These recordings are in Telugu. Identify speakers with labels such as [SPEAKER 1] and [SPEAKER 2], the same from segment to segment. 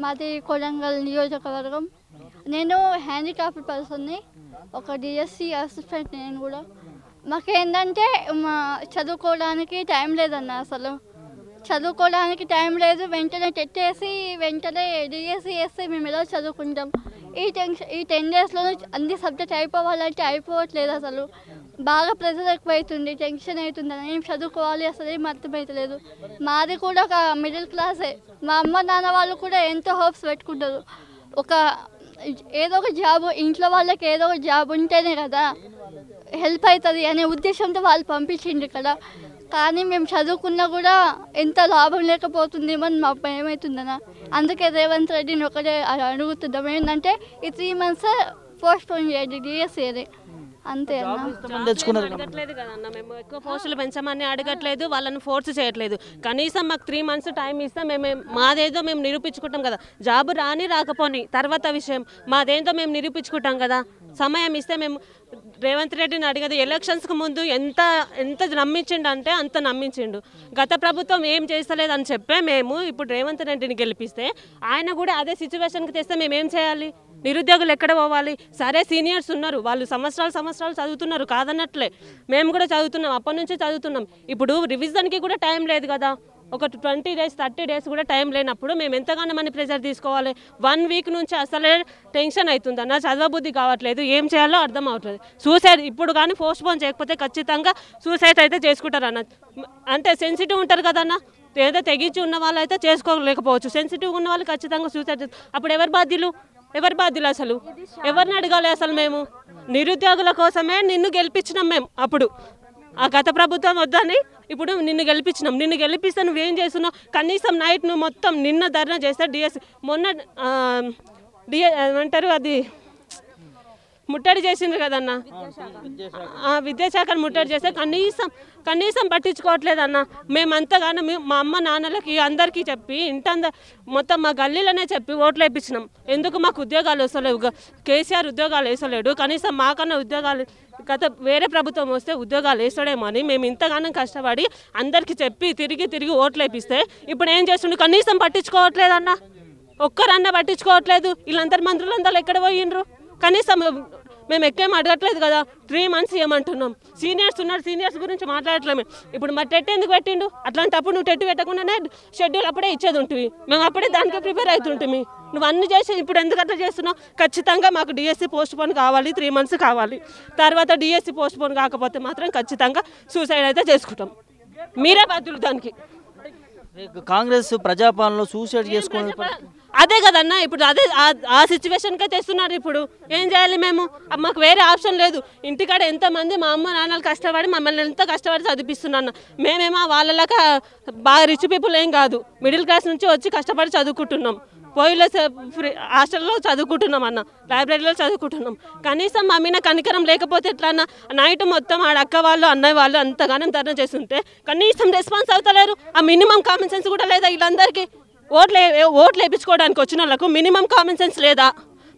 [SPEAKER 1] మాది కొడంగల్ నియోజకవర్గం. నేను హ్యాండిక్రాఫ్ట్ పర్సన్ని, ఒక డిఎస్సి అసిస్టెంట్ నేను కూడా. మాకేంటంటే చదువుకోవడానికి టైం లేదన్న, అసలు చదువుకోవడానికి టైం లేదు. వెంటనే టెట్టేసి వెంటనే డిఎస్సి వేస్తే మేము ఎలా చదువుకుంటాం? ఈ 10 డేస్లో అన్ని సబ్జెక్ట్ అయిపోవాలంటే అయిపోవట్లేదు. అసలు బాగా ప్రెషర్ ఎక్కువైతుంది, టెన్షన్ అవుతుంది. ఏం చదువుకోవాలి అసలు ఏం అర్థమవుతలేదు. మాది కూడా ఒక మిడిల్ క్లాసే. మా అమ్మ నాన్న వాళ్ళు కూడా ఎంతో హోప్స్ పెట్టుకుంటారు. ఏదో ఒక జాబ్, ఇంట్లో వాళ్ళకి ఏదో ఒక జాబ్ ఉంటేనే కదా హెల్ప్ అవుతుంది అనే ఉద్దేశంతో వాళ్ళు పంపించింది ఇక్కడ. కానీ మేము చదువుకున్నా కూడా ఎంత లాభం లేకపోతుందేమో మా భయం అవుతుందన్న. అందుకే రేవంత్ రెడ్డిని ఒకటే అడుగుతున్నాం, ఏంటంటే ఈ 3 months పోస్ట్పోన్ చేయండి డిఎస్సీ అని, అంతే
[SPEAKER 2] అడగట్లేదు కదన్న. మేము ఎక్కువ పోస్టులు పెంచమని అడగట్లేదు, వాళ్ళని ఫోర్స్ చేయట్లేదు. కనీసం మాకు 3 months టైం ఇస్తే మాదేదో మేము నిరూపించుకుంటాం కదా. జాబు రాని రాకపోని తర్వాత విషయం, మాదేందో మేము నిరూపించుకుంటాం కదా. సమయం ఇస్తే మేము రేవంత్ రెడ్డిని అడిగేది ఎలక్షన్స్కి ముందు ఎంత నమ్మించిండు అంటే అంత నమ్మించిండు. గత ప్రభుత్వం ఏం చేస్తలేదు అని చెప్పే మేము ఇప్పుడు రేవంత్ రెడ్డిని గెలిపిస్తే ఆయన కూడా అదే సిచ్యువేషన్కి తెస్తే మేము ఏం చేయాలి? నిరుద్యోగులు ఎక్కడ పోవాలి? సరే సీనియర్స్ ఉన్నారు, వాళ్ళు సంవత్సరాలు చదువుతున్నారు, కాదన్నట్లే మేము కూడా చదువుతున్నాం, అప్పటి నుంచి చదువుతున్నాం. ఇప్పుడు రివిజన్కి కూడా టైం లేదు కదా. ఒక 20 days 30 days కూడా టైం లేనప్పుడు మేము ఎంతగానో మనీ ప్రెజర్ తీసుకోవాలి? 1 week నుంచి అసలే టెన్షన్ అవుతుంది అన్న, చదవబుద్ధి కావట్లేదు, ఏం చేయాలో అర్థం అవట్లేదు. సూసైడ్ ఇప్పుడు కానీ పోస్ట్పోన్ చేయకపోతే ఖచ్చితంగా సూసైడ్ అయితే చేసుకుంటారు అన్న. అంటే సెన్సిటివ్ ఉంటారు కదన్న, ఏదో తెగించి ఉన్న వాళ్ళు అయితే చేసుకోలేకపోవచ్చు, సెన్సిటివ్ ఉన్న వాళ్ళు ఖచ్చితంగా సూసైడ్. అప్పుడు ఎవరు బాధ్యులు అసలు? ఎవరిని అడగాలి అసలు? మేము నిరుద్యోగుల కోసమే నిన్ను గెలిపించినాం మేము. అప్పుడు ఆ గత ప్రభుత్వం వద్దని ఇప్పుడు నిన్ను గెలిపిస్తే నువ్వేం చేస్తున్నావు? కనీసం నైట్ నువ్వు మొత్తం నిన్న ధర్నా చేస్తే డిఎస్సి మొన్న ఏమంటారు అది ముట్టడి చేసిండ్రు కదన్న, విద్యాశాఖను ముట్టడి చేస్తే కనీసం పట్టించుకోవట్లేదన్న. మేమంతగానో మా అమ్మ నాన్నలకి అందరికీ చెప్పి మొత్తం మా గల్లీలోనే చెప్పి ఓట్లు వేయించినాం. ఎందుకు మాకు ఉద్యోగాలు వేసలేవు? కేసీఆర్ ఉద్యోగాలు వేసలేడు, కనీసం మాకన్నా ఉద్యోగాలు వేరే ప్రభుత్వం వస్తే ఉద్యోగాలు వేస్తాడేమో అని మేము ఇంతగానో కష్టపడి అందరికీ చెప్పి తిరిగి ఓట్లు వేపిస్తే ఇప్పుడు ఏం చేస్తుండే? కనీసం పట్టించుకోవట్లేదన్న, ఒక్కరన్నా పట్టించుకోవట్లేదు. వీళ్ళందరూ మంత్రులందరూ ఎక్కడ పోయిండ్రు? కనీసం మేము ఎక్కువేం అడగట్లేదు కదా. 3 months ఏమంటున్నాం? సీనియర్స్ ఉన్నారు, సీనియర్స్ గురించి మాట్లాడట్లేము. ఇప్పుడు మరి టెట్ ఎందుకు పెట్టిండు? అట్లాంటప్పుడు నువ్వు టెట్ పెట్టకుండానే షెడ్యూల్ అప్పుడే ఇచ్చేది ఉంటుంది, మేము అప్పుడే దానికి ప్రిపేర్ అవుతుంటుంది. నువ్వు అన్ని చేసి ఇప్పుడు ఎందుకు అట్లా చేస్తున్నావు? ఖచ్చితంగా మాకు డిఎస్సి పోస్ట్పోన్ కావాలి, 3 months కావాలి. తర్వాత డిఎస్సి పోస్ట్పోన్ కాకపోతే మాత్రం ఖచ్చితంగా సూసైడ్ అయితే చేసుకుంటాం. మీరే బాధ్యులు దానికి.
[SPEAKER 3] కాంగ్రెస్ ప్రజాపాలనలో సూసైడ్ చేసుకునే
[SPEAKER 2] అదే కదన్నా, ఇప్పుడు అదే ఆ సిచ్యువేషన్కే తెస్తున్నారు. ఇప్పుడు ఏం చేయాలి మేము? మాకు వేరే ఆప్షన్ లేదు. ఇంటికాడ ఎంతమంది మా అమ్మ నాన్నలు కష్టపడి మమ్మల్ని ఎంత కష్టపడి చదివిస్తున్నాను. మేమేమో వాళ్ళలాగా బాగా రిచ్ పీపుల్ ఏం కాదు, మిడిల్ క్లాస్ నుంచి వచ్చి కష్టపడి చదువుకుంటున్నాం. పోయిలో హాస్టల్లో చదువుకుంటున్నాం అన్న, లైబ్రరీలో చదువుకుంటున్నాం. కనీసం మా మీద కనికరం లేకపోతే ఎట్లా అన్న? నైట్ మొత్తం ఆడ అక్క వాళ్ళు అన్నయ్య వాళ్ళు అంతగానో ధర్నా చేస్తుంటే కనీసం రెస్పాన్స్ అవుతలేరు. ఆ మినిమం కామన్ సెన్స్ కూడా లేదా వీళ్ళందరికీ? ఓట్లు వేయించుకోవడానికి వచ్చిన వాళ్ళకు మినిమం కామన్ సెన్స్ లేదా?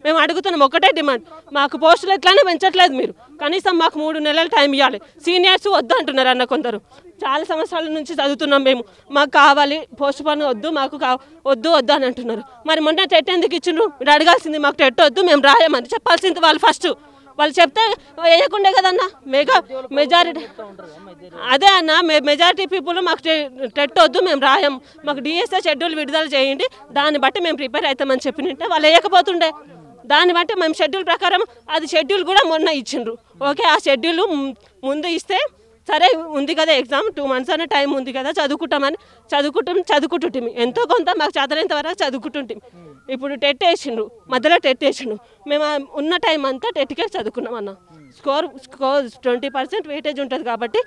[SPEAKER 2] మేము అడుగుతున్నాం ఒకటే డిమాండ్, మాకు పోస్టులు ఎట్లానే పెంచట్లేదు మీరు, కనీసం మాకు 3 నెలలు టైం ఇవ్వాలి. సీనియర్స్ వద్దు అంటున్నారు అన్న, కొందరు చాలా సంవత్సరాల నుంచి చదువుతున్నాం మేము, మాకు కావాలి పోస్ట్ పోన్ వద్దు, మాకు వద్దు అని అంటున్నారు. మరి మొన్న టెట్ ఎందుకు ఇచ్చిండ్రు? మీరు అడగాల్సింది మాకు టెట్ వద్దు మేము రాయమని చెప్పాల్సింది వాళ్ళు. ఫస్ట్ వాళ్ళు చెప్తే వేయకుండే కదన్నా. మెజారిటీ అదే అన్న, మెజారిటీ పీపుల్ మాకు టెట్ వద్దు మేము రాయం, మాకు డిఎస్ఏ షెడ్యూల్ విడుదల చేయండి, దాన్ని బట్టి మేము ప్రిపేర్ అవుతామని చెప్పినట్టే వాళ్ళు వేయకపోతుండే. దాన్ని బట్టి మేము షెడ్యూల్ ప్రకారం అది షెడ్యూల్ కూడా మొన్న ఇచ్చిండ్రు. ఓకే, ఆ షెడ్యూల్ ముందు ఇస్తే సరే ఉంది కదా, ఎగ్జామ్ 2 months అనే టైం ఉంది కదా, చదువుకుంటుంటే ఎంతో కొంత మాకు చదవలేంత వరకు చదువుకుంటుంటే. ఇప్పుడు టెట్ వేసిండు, మధ్యలో టెట్ వేసిండు, మేము ఉన్న టైం అంతా టెట్కే చదువుకున్నాం అన్న. స్కోర్ 20% వెయిటేజ్ ఉంటుంది కాబట్టి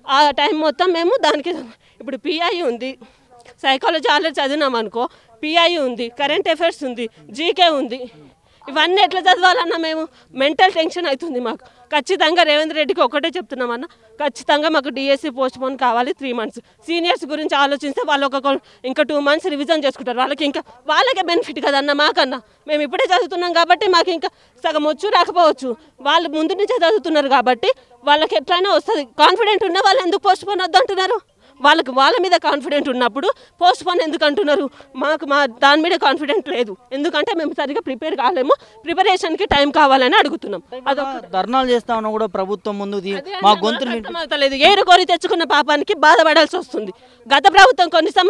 [SPEAKER 2] ఆ టైం మొత్తం మేము దానికి. ఇప్పుడు పిఐ ఉంది, సైకాలజీ ఆల్రెడీ చదివినాం అనుకో, పిఐ ఉంది, కరెంట్ అఫైర్స్ ఉంది, జీకే ఉంది. ఇవన్నీ ఎట్లా చదవాలన్నా? మేము మెంటల్ టెన్షన్ అవుతుంది మాకు. ఖచ్చితంగా రేవంత్ రెడ్డికి ఒకటే చెప్తున్నామన్నా, ఖచ్చితంగా మాకు డిఎస్సి పోస్ట్పోన్ కావాలి 3 months. సీనియర్స్ గురించి ఆలోచిస్తే వాళ్ళు ఇంకా 2 months రివిజన్ చేసుకుంటారు, వాళ్ళకే బెనిఫిట్ కదన్న మాకన్నా. మేము ఇప్పుడే చదువుతున్నాం కాబట్టి మాకు ఇంకా సగం వచ్చు రాకపోవచ్చు, వాళ్ళు ముందు నుంచే చదువుతున్నారు కాబట్టి వాళ్ళకి ఎట్లయినా వస్తుంది. కాన్ఫిడెంట్ ఉన్న వాళ్ళు ఎందుకు పోస్ట్పోన్ వద్దు అంటున్నారు? వాళ్ళ మీద కాన్ఫిడెంట్ ఉన్నప్పుడు పోస్ట్ పోన్ ఎందుకు అంటున్నారు? మాకు దాని మీద కాన్ఫిడెంట్ లేదు, ఎందుకంటే మేము సరిగ్గా ప్రిపేర్ కాలేము, ప్రిపరేషన్కి టైం కావాలని అడుగుతున్నాం.
[SPEAKER 3] ధర్నాలు చేస్తా ఉన్నా కూడా ప్రభుత్వం ముందు మా గొంతులు
[SPEAKER 2] అర్థమవుతలేదు. ఏరు కోరి తెచ్చుకున్న పాపానికి బాధపడాల్సి వస్తుంది. గత ప్రభుత్వం కనీసం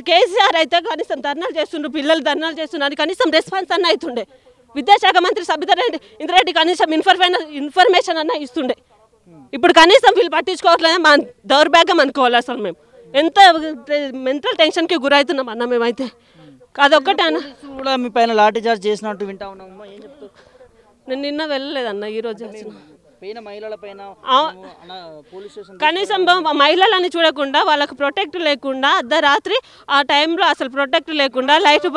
[SPEAKER 2] కేసీఆర్ అయితే కనీసం ధర్నాలు చేస్తుండ్రు, పిల్లలు ధర్నాలు చేస్తున్నారు, కనీసం రెస్పాన్స్ అన్న అవుతుండే. విద్యాశాఖ మంత్రి సబితా ఇంద్రారెడ్డి కనీసం ఇన్ఫర్మేషన్ అన్న ఇస్తుండే. ఇప్పుడు కనీసం వీళ్ళు పట్టించుకోవట్లేదు. మా దౌర్భాగ్యం అనుకోవాలి. అసలు మేము ఎంత మెంటల్ టెన్షన్కి గురవుతున్నాం అన్న మేమైతే. అదొక్కటే అన్న.
[SPEAKER 3] కూడా మీ పైన లాఠీ చార్జ్ చేసినట్టు వింటా ఉన్నామమ్మా, ఏం చెప్తావు?
[SPEAKER 2] నేను నిన్న వెళ్ళలేదన్న, ఈరోజు వచ్చిన.
[SPEAKER 3] మహిళల పైన
[SPEAKER 2] కనీసం మహిళలని చూడకుండా వాళ్ళకు ప్రొటెక్ట్ లేకుండా అర్ధరాత్రి ఆ టైంలో అసలు ప్రొటెక్ట్ లేకుండా లైట్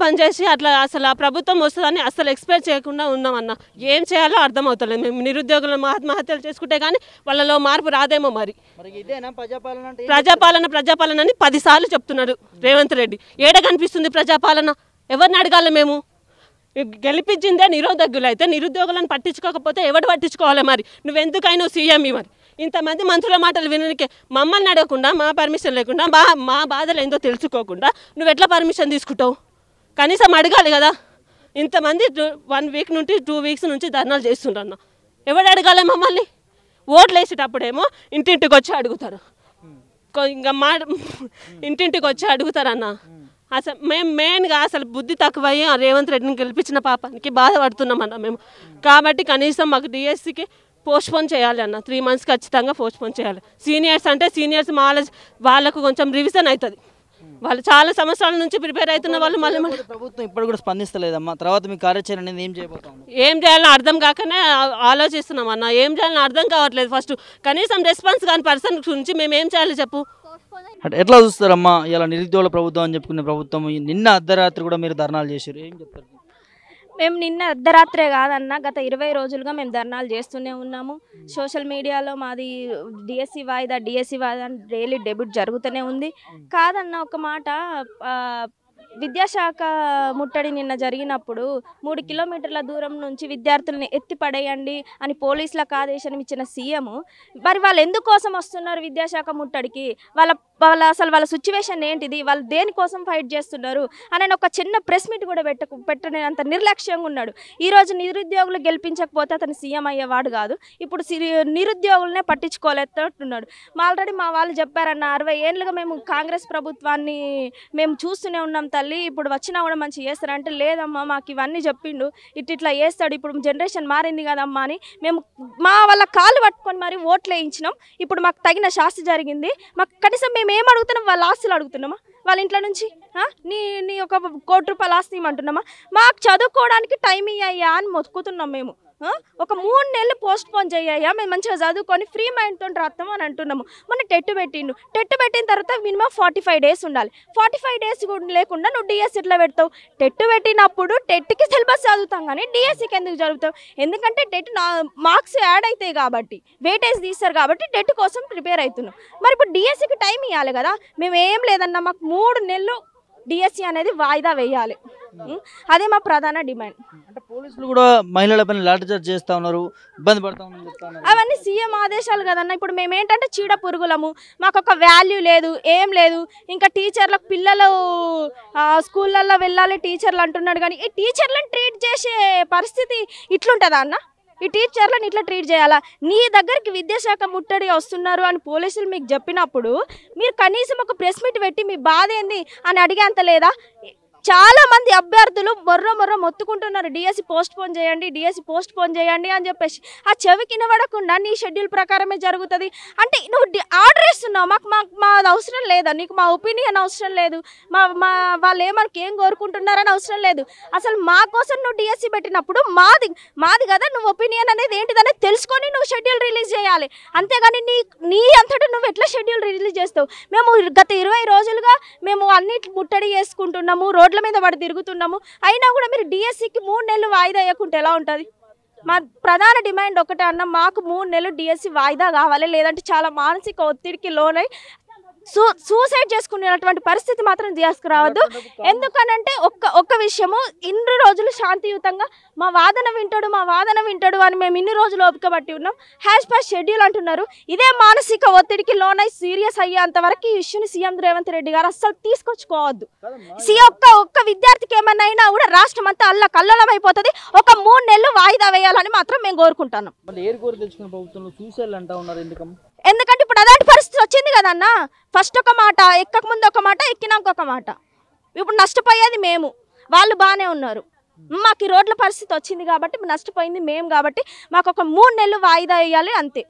[SPEAKER 2] బంద్ చేసి అట్లా అసలు ఆ ప్రభుత్వం వస్తుందని అసలు ఎక్స్పెక్ట్ చేయకుండా ఉన్నామన్న. ఏం చేయాలో అర్థం అవుతలేదు. మేము నిరుద్యోగులను ఆత్మహత్యలు చేసుకుంటే కానీ వాళ్ళలో మార్పు రాదేమో. మరి ప్రజాపాలన అని 10 సార్లు చెప్తున్నాడు రేవంత్ రెడ్డి. ఏడ కనిపిస్తుంది ప్రజాపాలన? ఎవరిని అడగాలి? మేము గెలిపించిందే నిరుద్యోగులు అయితే నిరుద్యోగులను పట్టించుకోకపోతే ఎవడు పట్టించుకోవాలి? మరి నువ్వెందుకైనా సీఎం? మరి ఇంతమంది మంత్రుల మాటలు వినడానికి మమ్మల్ని అడగకుండా, మా పర్మిషన్ లేకుండా, మా బాధలు ఏందో తెలుసుకోకుండా నువ్వు ఎట్లా పర్మిషన్ తీసుకుంటావు? కనీసం అడగాలి కదా. ఇంతమంది 1 వీక్ నుండి 2 వీక్స్ నుంచి ధర్నాలు చేస్తుండ్రన్న. ఎవడు అడగాలి మమ్మల్ని? ఓట్లు వేసేటప్పుడేమో ఇంటింటికి వచ్చి అడుగుతారు, ఇంకా ఇంటింటికి వచ్చి అడుగుతారన్న. అసలు మేము మెయిన్గా అసలు బుద్ధి తక్కువయ్యి రేవంత్ రెడ్డిని గెలిపించిన పాపానికి బాధపడుతున్నామన్న మేము. కాబట్టి కనీసం మాకు డిఎస్సికి పోస్ట్పోన్ చేయాలి అన్న. 3 months ఖచ్చితంగా పోస్ట్పోన్ చేయాలి. సీనియర్స్ వాళ్ళకు కొంచెం రివిజన్ అవుతుంది. వాళ్ళు చాలా సంవత్సరాల నుంచి ప్రిపేర్ అవుతున్న వాళ్ళు మళ్ళీ
[SPEAKER 3] ప్రభుత్వం ఇప్పుడు కూడా స్పందిస్తలేదమ్మా. తర్వాత మీ కార్యాచరణ అనేది ఏం చేయబోతాం?
[SPEAKER 2] ఏం చేయాలో అర్థం కాకనే ఆలోచిస్తున్నాం అన్న. ఏం చేయాలని అర్థం కావట్లేదు. ఫస్ట్ కనీసం రెస్పాన్స్ కాని పర్సన్ గురించి మేము ఏం చేయాలి చెప్పు?
[SPEAKER 3] అంటే ఎట్లా చూస్తారమ్మా ఇలా నిరుద్యోగుల ప్రభుత్వం అని చెప్పుకునే ప్రభుత్వం నిన్న అర్ధరాత్రి కూడా మీరు ధర్నాలు చేశారు, ఏం చెప్తారు?
[SPEAKER 4] మేము నిన్న అర్ధరాత్రే కాదన్న, గత 20 రోజులుగా మేము ధర్నాలు చేస్తూనే ఉన్నాము. సోషల్ మీడియాలో మాది డిఎస్సి వాయిదా డైలీ డెబ్యూట్ జరుగుతూనే ఉంది. కాదన్న ఒక మాట, విద్యాశాఖ ముట్టడి నిన్న జరిగినప్పుడు 3 కిలోమీటర్ల దూరం నుంచి విద్యార్థులను ఎత్తి పడేయండి అని పోలీసులకు ఆదేశం ఇచ్చిన సీఎం, మరి వాళ్ళు ఎందుకోసం వస్తున్నారు విద్యాశాఖ ముట్టడికి? వాళ్ళ సిచ్యువేషన్ ఏంటిది? వాళ్ళు దేనికోసం ఫైట్ చేస్తున్నారు అని ఒక చిన్న ప్రెస్ మీట్ కూడా పెట్టనేంత నిర్లక్ష్యంగా ఉన్నాడు. ఈరోజు నిరుద్యోగులు గెలిపించకపోతే అతను సీఎం అయ్యేవాడు కాదు. ఇప్పుడు నిరుద్యోగులనే పట్టించుకోలేస్తున్నాడు. ఆల్రెడీ మా వాళ్ళు చెప్పారన్న, 60 ఏళ్ళుగా మేము కాంగ్రెస్ ప్రభుత్వాన్ని మేము చూస్తూనే ఉన్నాం తల్లి, ఇప్పుడు వచ్చినా కూడా మంచిగా చేస్తారంటే, లేదమ్మా మాకు ఇవన్నీ చెప్పిండు, ఇట్లా చేస్తాడు, ఇప్పుడు జనరేషన్ మారింది కదమ్మా అని మేము వాళ్ళ కాళ్ళు పట్టుకొని మరి ఓట్లు వేయించినాం. ఇప్పుడు మాకు తగిన శాస్తి జరిగింది. మాకు కనీసం మేము ఏం అడుగుతున్నాం? వాళ్ళ ఆస్తులు అడుగుతున్నామా? వాళ్ళ ఇంట్లో నుంచి నీ ఒక 1 కోటి రూపాయల ఆస్తి ఇవ్వమంటున్నామా? మాకు చదువుకోవడానికి టైం ఇయ్యా అని మొత్తుకుతున్నాం మేము. ఒక 3 నెలలు పోస్ట్ పోన్ చేయ్యా, మేము మంచిగా చదువుకొని ఫ్రీ మైండ్తో రాస్తాం అని అంటున్నాము. మొన్న టెట్ పెట్టిన తర్వాత మినిమం 45 days ఉండాలి. 45 days లేకుండా నువ్వు డిఎస్సి ఎట్లా పెడతావు? టెట్ పెట్టినప్పుడు టెట్కి సిలబస్ చదువుతాం కానీ డిఎస్సికి ఎందుకు చదువుతావు? ఎందుకంటే టెట్ మార్క్స్ యాడ్ అవుతాయి కాబట్టి, వెయిటేజ్ తీస్తారు కాబట్టి టెట్ కోసం ప్రిపేర్ అవుతున్నాం. మరి ఇప్పుడు డిఎస్సికి టైం ఇవ్వాలి కదా. మేము ఏం లేదన్నా, మాకు 3 నెలలు డిఎస్సి అనేది వాయిదా వేయాలి. అదే మా ప్రధాన డిమాండ్.
[SPEAKER 3] అంటే పోలీసులు కూడా మహిళల పైన లాఠీచార్జ్ చేస్తా ఉన్నారు, ఇబ్బంది పడతా ఉన్నారు.
[SPEAKER 4] అవన్నీ సీఎం ఆదేశాలు కదన్న. ఇప్పుడు మేము ఏంటంటే చీడ పురుగులము, మాకు ఒక వాల్యూ లేదు, ఏం లేదు. ఇంకా టీచర్లకు పిల్లలు స్కూళ్ళల్లో వెళ్ళాలి టీచర్లు అంటున్నాడు, కానీ ఈ టీచర్లను ట్రీట్ చేసే పరిస్థితి ఇట్లుంటుందా అన్న? ఈ టీచర్లను ఇట్లా ట్రీట్ చేయాలా? నీ దగ్గరికి విద్యాశాఖ ముట్టడి వస్తున్నారు అని పోలీసులు మీకు చెప్పినప్పుడు మీరు కనీసం ఒక ప్రెస్ మీట్ పెట్టి మీ బాధ ఏంది అని అడిగేంత లేదా? చాలా మంది అభ్యర్థులు మొర్ర మొత్తుకుంటున్నారు, డిఎస్సి పోస్ట్ పోన్ చేయండి అని చెప్పేసి. ఆ చెవికి వినబడకుండా నీ షెడ్యూల్ ప్రకారమే జరుగుతుంది అంటే నువ్వు ఆర్డర్ ఇస్తున్నావు. మాది అవసరం లేదా? నీకు మా ఒపీనియన్ అవసరం లేదు, వాళ్ళు ఏం కోరుకుంటున్నారని అవసరం లేదు. అసలు మా కోసం నువ్వు డిఎస్సి పెట్టినప్పుడు మాది కదా, నువ్వు ఒపీనియన్ అనేది ఏంటిదనేది తెలుసుకొని నువ్వు షెడ్యూల్ రిలీజ్ చేయాలి. అంతేగాని నీ అంతటా నువ్వు ఎట్లా షెడ్యూల్ రిలీజ్ చేస్తావు? మేము గత 20 రోజులుగా మేము అన్నిటి ముట్టడి చేసుకుంటున్నాము, రోడ్ల మీద పడి తిరుగుతున్నాము. అయినా కూడా మీరు డిఎస్సికి 3 నెలలు వాయిదా వేయకుంటే ఎలా ఉంటుంది? మా ప్రధాన డిమాండ్ ఒకటే అన్న, మాకు 3 నెలలు డిఎస్సి వాయిదా కావాలి, లేదంటే చాలా మానసిక ఒత్తిడికి లోనై సూసైడ్ చేసుకునేటువంటి పరిస్థితి మాత్రం తీసుకురావద్దు. ఎందుకనంటే ఒక్క విషయము, ఇన్ని రోజులు శాంతియుతంగా మా వాదన వింటాడు అని మేము ఇన్ని రోజులు ఓపిక బట్టి ఉన్నాం. #, షెడ్యూల్ అంటున్నారు. ఇదే మానసిక ఒత్తిడికి లోనై సీరియస్ అయ్యేంత వరకు ఈ ఇష్యూని సీఎం రేవంత్ రెడ్డి గారు అస్సలు తీసుకొచ్చుకోవద్దు. ఒక్క విద్యార్థికి ఏమన్నా అయినా కూడా రాష్ట్రం అంతా కల్లోలం అయిపోతుంది. ఒక 3 నెలలు వాయిదా వేయాలని మాత్రం మేము కోరుకుంటున్నాం. ఎందుకంటే ఇప్పుడు అలాంటి పరిస్థితి వచ్చింది కదన్న. ఫస్ట్ ఒక మాట, ఎక్కక ముందు ఒక మాట, ఎక్కినాక ఒక మాట. ఇప్పుడు నష్టపోయేది మేము, వాళ్ళు బాగానే ఉన్నారు. మాకు ఈ రోడ్ల పరిస్థితి వచ్చింది కాబట్టి నష్టపోయింది మేము, కాబట్టి మాకు ఒక 3 నెలలు వాయిదా వేయాలి అంతే.